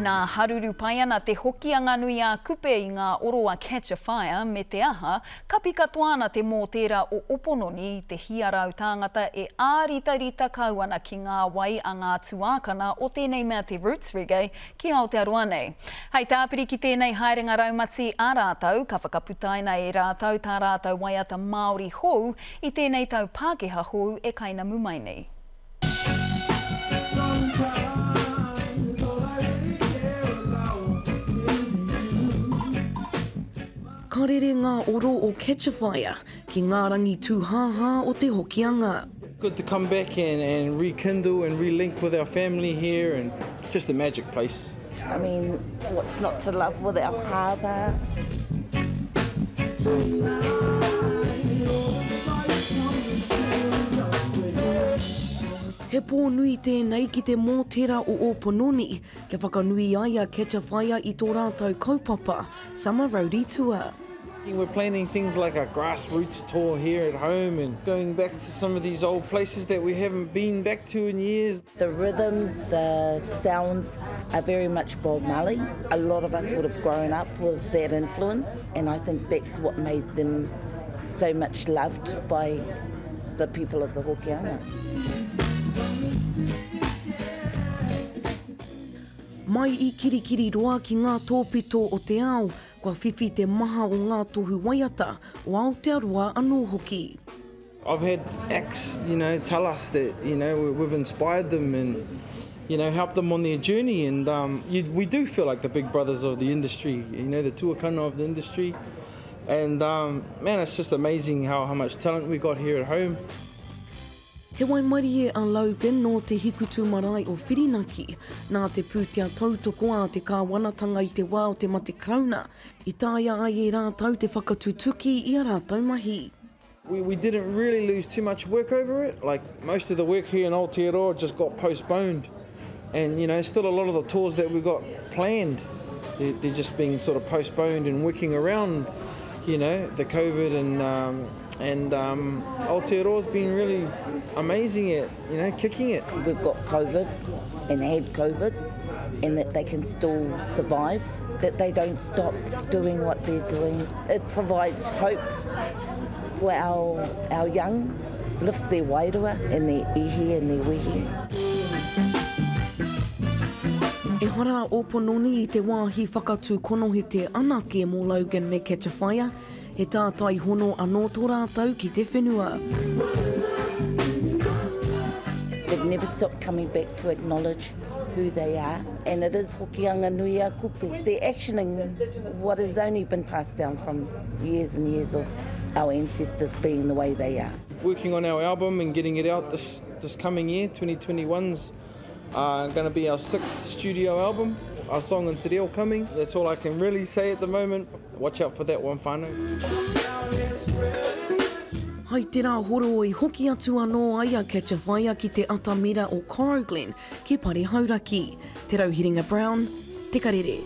Nā haruru pai ana te hokianga nui a kupe I ngā oroa Catch a Fire me te aha, kapi katoa ana te mō tērā o Opononi I te hiarau tāngata e ārita-rita kau ana ki ngā wai a ngā tuākana o tēnei mea te Roots Reggae ki Aotearoa nei. Hei tāpiri ki tēnei haerenga raumati ā rātou, ka whakaputaina e rātou tā rātou waiata Māori hou I tēnei tau Pākehā hou e kaina mumai nei. Ka rere ngā oro o Catch a Fire ki ngā rangi tūhāhā o te hokianga. Good to come back and rekindle and relink with our family here and just a magic place. I mean, what's not to love with our harbour? He pō nui tēnei ki te mō tērā o Opononi, ke whakanui ai a Catch a Fire I tō rātou kaupapa, Summer Roadie Tour. We're planning things like a grassroots tour here at home and going back to some of these old places that we haven't been back to in years. The rhythms, the sounds are very much Bob Marley. A lot of us would have grown up with that influence, and I think that's what made them so much loved by the people of the Hokianga. Mai I kirikiri roa ki ngā tōpito o te ao, kua whiwhi te maha o ngā tohu waiata o Aotearoa anō hoki. I've had acts, tell us that, we've inspired them and, helped them on their journey. And we do feel like the big brothers of the industry, the tuakana of the industry. And, man, it's just amazing how much talent we got here at home. He waimarie a Logan no te hikutu marae o Whirinaki, nā te pūtea tautoko a te kāwanatanga I te wā o te mate krauna, I tāia ai e rātou te whakatutuki I a rātou mahi. We didn't really lose too much work over it. Like, most of the work here in Aotearoa just got postponed. And, still a lot of the tours that we got planned, they're just being sort of postponed and working around, the COVID and Aotearoa's been really amazing at, kicking it. We've got COVID and had COVID, and that they can still survive, that they don't stop doing what they're doing. It provides hope for our young, lifts their wairua and their ihi and their wehi. E hara Opononi I te wāhi whakatū konohete anake mō Logan me Catch a Fire, he tātai hono anō tō rātou ki te whenua. They've never stopped coming back to acknowledge who they are, and it is hokianga nui a kupe. They're actioning what has only been passed down from years and years of our ancestors being the way they are. Working on our album and getting it out this coming year, 2021's going to be our 6th studio album. Our song and Te Reo coming. That's all I can really say at the moment. Watch out for that one, whānau. Hei te rā horo I hoki atu anō ai a Catch a Fire ki te atamira o Coroglen ki Pare Hauraki. Te Rauhiringa Brown, te karere.